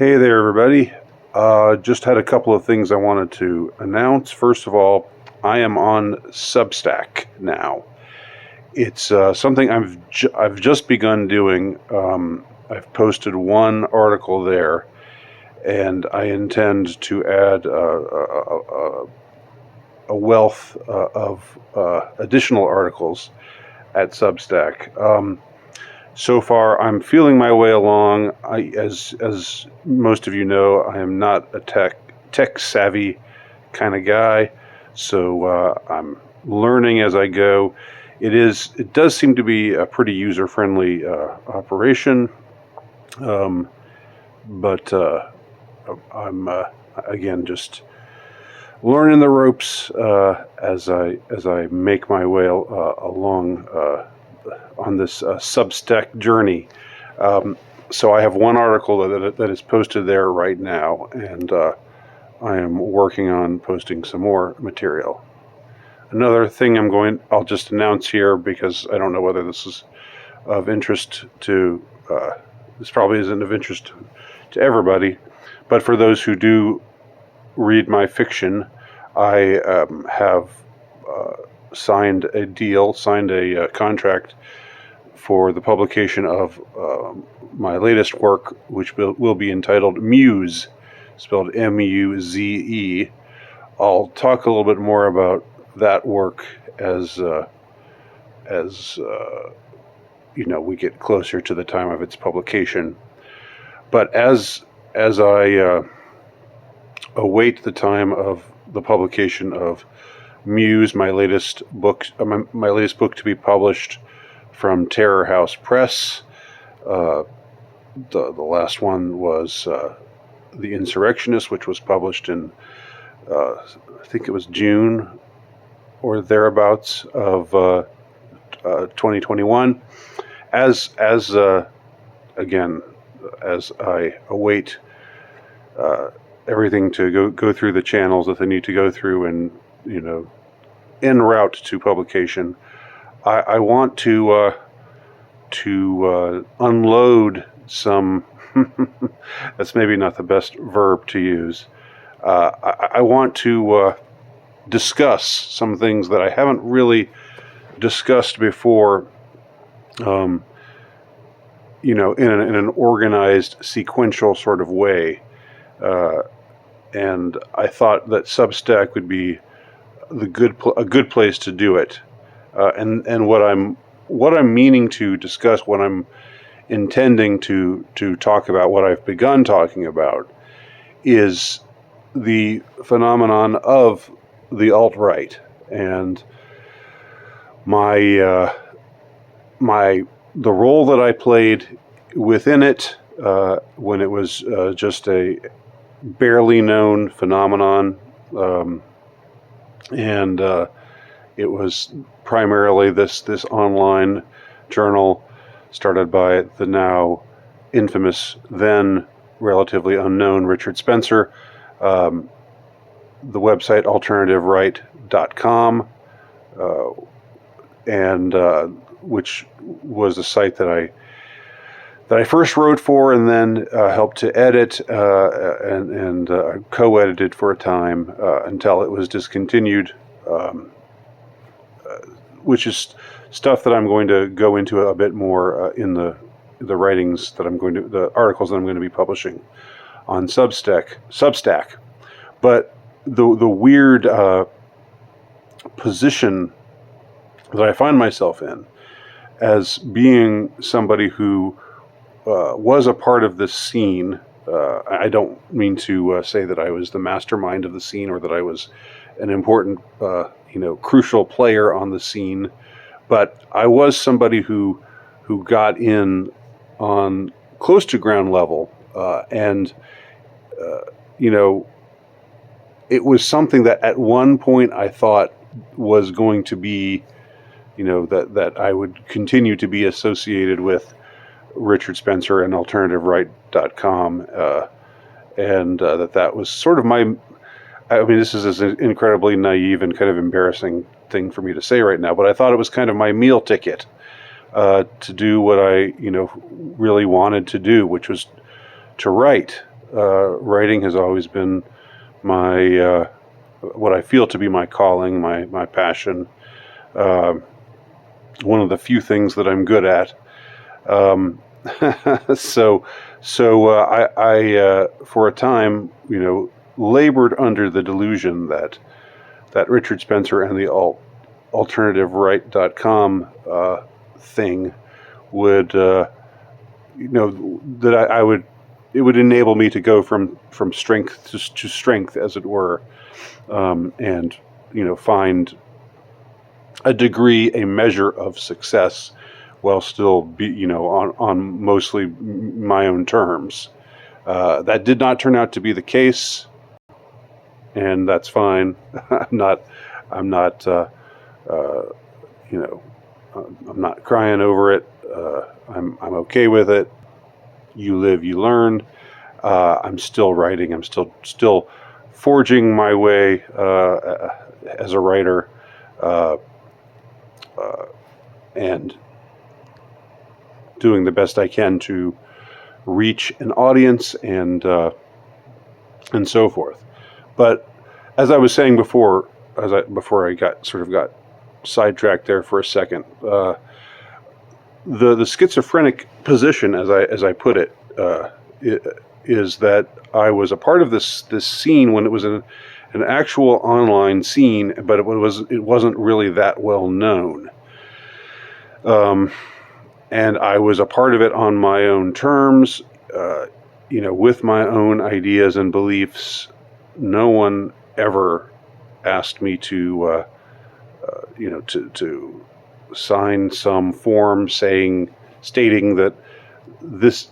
Hey there, everybody. Just had a couple of things I wanted to announce. First of all, I am on Substack now. It's something I've just begun doing. I've posted one article there, and I intend to add a wealth of additional articles at Substack. So far, I'm feeling my way along. As most of you know, I am not a tech savvy kind of guy, so I'm learning as I go. It does seem to be a pretty user friendly operation, but I'm again just learning the ropes as I make my way along on this Substack journey. So I have one article that is posted there right now, and I am working on posting some more material. Another thing I'll just announce here, because I don't know whether this is of interest to, this probably isn't of interest to everybody, but for those who do read my fiction, I have signed a contract for the publication of my latest work, which will be entitled Muse, spelled M-U-Z-E. I'll talk a little bit more about that work as we get closer to the time of its publication. But as I await the time of the publication of Muse, my latest book to be published from Terror House Press. The last one was The Insurrectionist, which was published in I think it was June or thereabouts of 2021. As I await everything to go through the channels that they need to go through, and en route to publication, I want to unload some. That's maybe not the best verb to use. I want to discuss some things that I haven't really discussed before. In an organized, sequential sort of way. And I thought that Substack would be a good place to do it. And what I'm meaning to discuss, what I'm intending to talk about, what I've begun talking about, is the phenomenon of the AltRight and the role that I played within it when it was just a barely known phenomenon, and it was primarily this online journal started by the now infamous, then relatively unknown Richard Spencer. The website AlternativeRight.com, and which was a site that I first wrote for, and then helped to edit and co-edited for a time until it was discontinued, which is stuff that I'm going to go into a bit more in the writings that the articles that I'm going to be publishing on Substack. But the weird position that I find myself in as being somebody who was a part of this scene. I don't mean to say that I was the mastermind of the scene or that I was an important, crucial player on the scene, but I was somebody who got in on close to ground level, and it was something that at one point I thought was going to be, that I would continue to be associated with Richard Spencer and AlternativeRight.com, and that was sort of this is an incredibly naive and kind of embarrassing thing for me to say right now, but I thought it was kind of my meal ticket to do what I, really wanted to do, which was to write. writing has always been my what I feel to be my calling, my passion. One of the few things that I'm good at. So I for a time, labored under the delusion that Richard Spencer and the AltRight.com thing would, that I would, it would enable me to go from strength to strength, as it were, and find a degree, a measure of success, while still be on mostly my own terms. That did not turn out to be the case, and that's fine. I'm not I'm not crying over it. I'm okay with it. You live, you learn. I'm still writing. I'm still forging my way as a writer, and doing the best I can to reach an audience and so forth. But as I was saying before, before I got sidetracked there for a second, the schizophrenic position, as I put it, is that I was a part of this scene when it was an actual online scene, but it wasn't really that well known. And I was a part of it on my own terms, with my own ideas and beliefs. No one ever asked me to sign some form stating that this,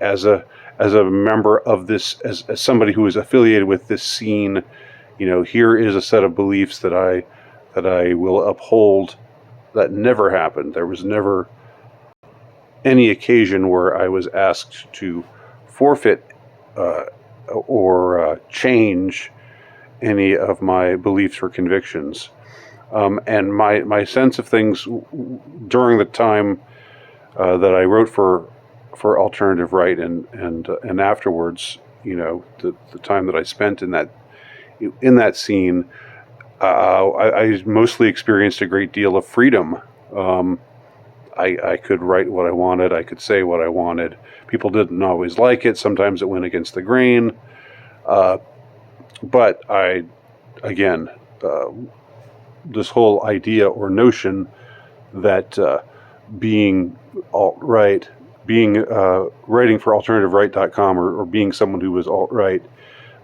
as a member of this, as somebody who is affiliated with this scene, here is a set of beliefs that I will uphold. That never happened. There was never any occasion where I was asked to forfeit or change any of my beliefs or convictions. And my sense of things during the time that I wrote for Alternative Right and afterwards, the time that I spent in that scene, I mostly experienced a great deal of freedom. I could write what I wanted. I could say what I wanted. People didn't always like it. Sometimes it went against the grain. But this whole idea or notion that being alt-right, writing for AlternativeRight.com or being someone who was alt-right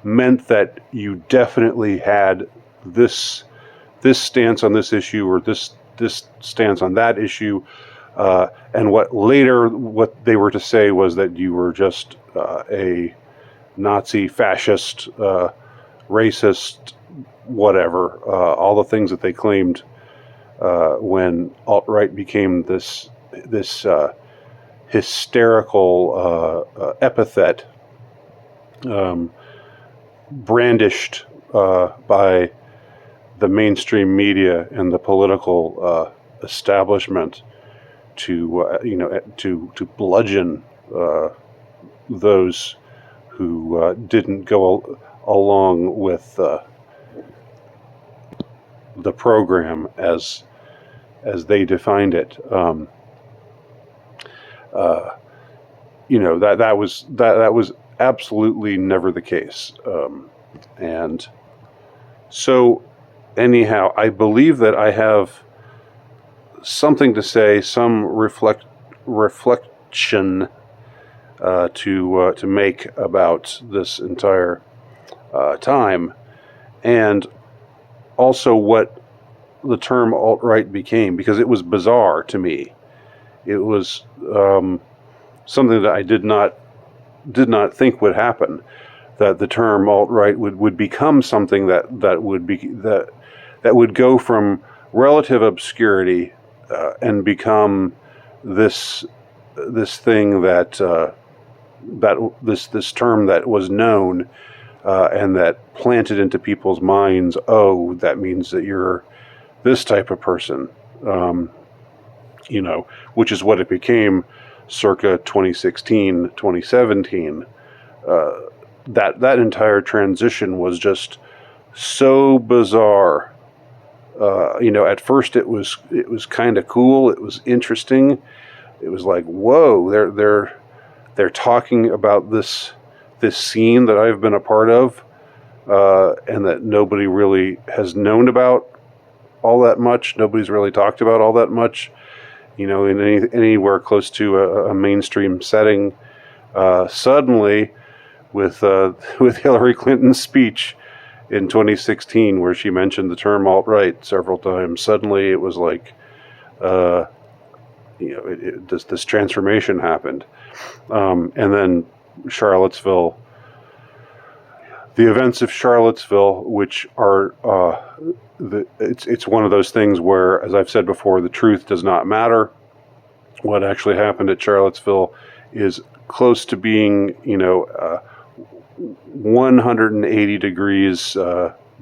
meant that you definitely had this stance on this issue or this stance on that issue. And what they were to say was that you were just a Nazi, fascist, racist, whatever, all the things that they claimed when alt-right became this hysterical epithet brandished by the mainstream media and the political establishment to bludgeon those who didn't go along with the program as they defined it. That was absolutely never the case. And so anyhow, I believe that I have something to say, some reflection to make about this entire time, and also what the term alt-right became, because it was bizarre to me. It was something that I did not think would happen, that the term alt-right would become something that would go from relative obscurity and become this thing that this term that was known and that planted into people's minds. Oh, that means that you're this type of person, which is what it became circa 2016, 2017. that entire transition was just so bizarre. At first it was kind of cool. It was interesting. It was like, whoa, they're talking about this scene that I've been a part of, and that nobody really has known about all that much. Nobody's really talked about all that much, in anywhere close to a mainstream setting. Suddenly, with Hillary Clinton's speech in 2016, where she mentioned the term alt-right several times, suddenly it was like, this transformation happened. And then Charlottesville, the events of Charlottesville, which are, it's one of those things where, as I've said before, the truth does not matter. What actually happened at Charlottesville is close to being, 180 degrees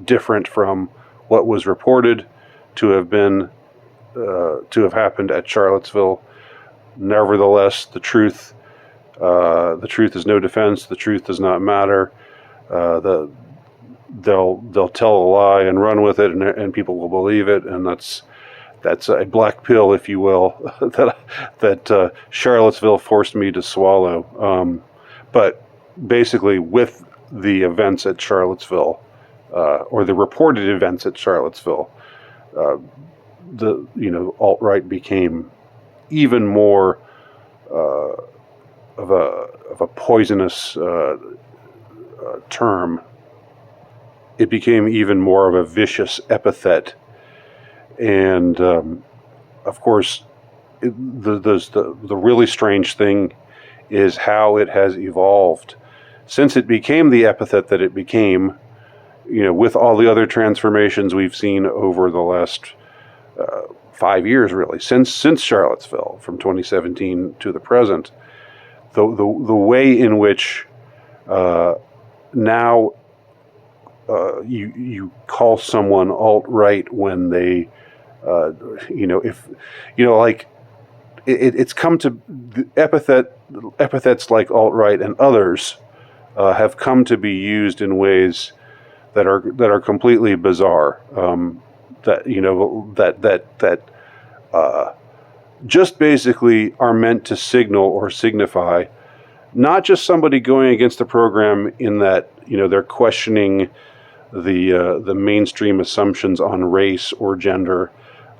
different from what was reported to have happened at Charlottesville. Nevertheless, the truth is no defense. The truth does not matter. They'll tell a lie and run with it, and people will believe it, and that's a black pill, if you will, that Charlottesville forced me to swallow. But basically, with the events at Charlottesville, or the reported events at Charlottesville, alt-right became even more of a poisonous term. It became even more of a vicious epithet, and of course, the really strange thing is how it has evolved since it became the epithet that it became. With all the other transformations we've seen over the last 5 years, really, since Charlottesville, from 2017 to the present, the way in which now you call someone alt-right when they, it's come to the epithets like alt-right and others have come to be used in ways that are completely bizarre. That just basically are meant to signal or signify not just somebody going against the program in that they're questioning the mainstream assumptions on race or gender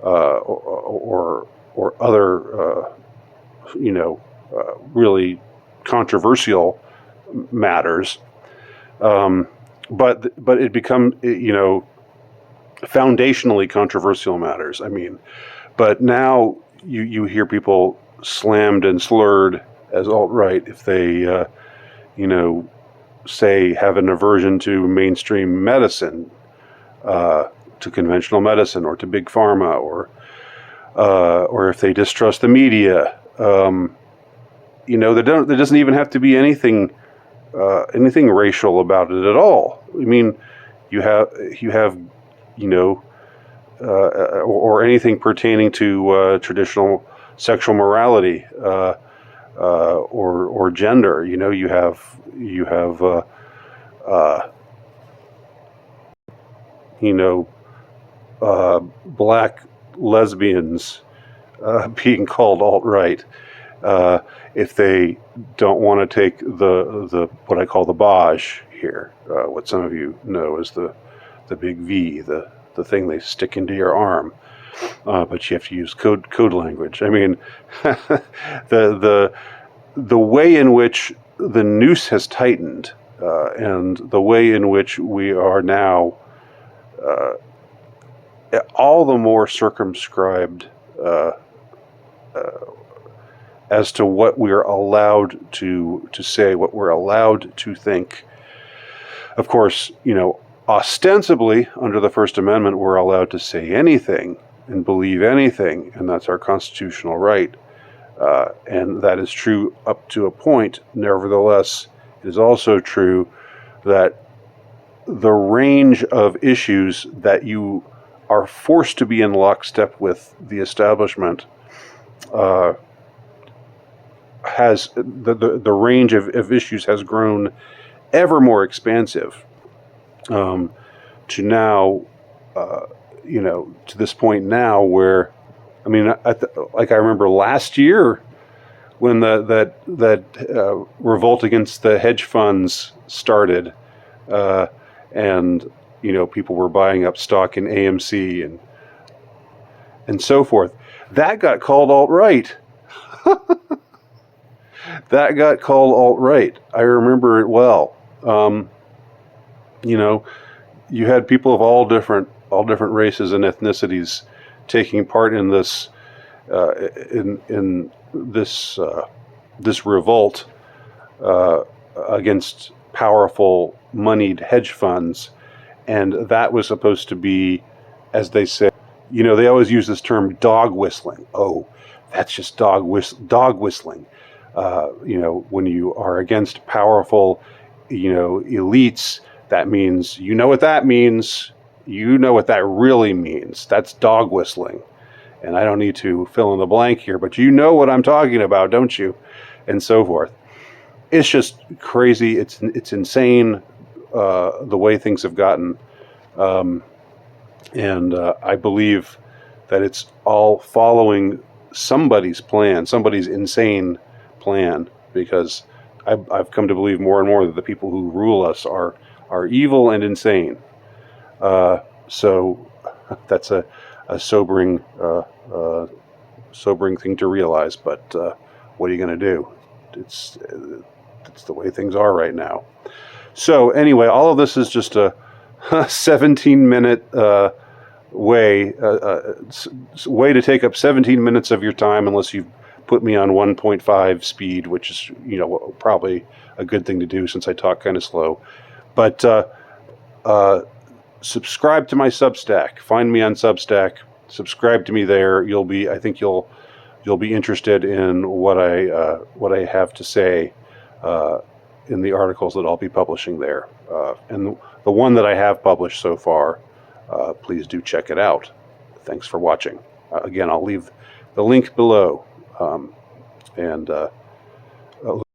or other really controversial matters, but it become foundationally controversial matters. I mean, but now you hear people slammed and slurred as alt-right if they say have an aversion to mainstream medicine, to conventional medicine, or to big pharma, or if they distrust the media. There doesn't even have to be anything racial about it at all. I mean, you have or anything pertaining to traditional sexual morality or gender. You have black lesbians being called alt-right if they don't want to take the what I call the Baj here, what some of you know as the big V, the thing they stick into your arm, but you have to use code language. I mean, the way in which the noose has tightened, and the way in which we are now all the more circumscribed as to what we're allowed to say, what we're allowed to think. Of course, ostensibly, under the First Amendment, we're allowed to say anything and believe anything, and that's our constitutional right. And that is true up to a point. Nevertheless, it is also true that the range of issues that you are forced to be in lockstep with the establishment has the range of issues has grown ever more expansive, to now, to this point now where, I mean, like I remember last year when that revolt against the hedge funds started, and people were buying up stock in AMC and so forth. That got called alt-right. That got called alt-right. I remember it well. You had people of all different races and ethnicities taking part in this this revolt against powerful moneyed hedge funds, and that was supposed to be, as they say, they always use this term dog whistling. Oh, that's just dog whistling. When you are against powerful, elites, that means, what that means. You know what that really means. That's dog whistling. And I don't need to fill in the blank here, but you know what I'm talking about, don't you? And so forth. It's just crazy. It's insane, the way things have gotten. And I believe that it's all following somebody's plan, somebody's insane plan, because I've come to believe more and more that the people who rule us are evil and insane. So that's a sobering thing to realize. But what are you going to do? It's the way things are right now. So anyway, all of this is just a 17-minute way to take up 17 minutes of your time, unless you put me on 1.5 speed, which is probably a good thing to do since I talk kind of slow. But subscribe to my Substack. Find me on Substack. Subscribe to me there. I think you'll be interested in what I have to say in the articles that I'll be publishing there. And the one that I have published so far, please do check it out. Thanks for watching. Again, I'll leave the link below.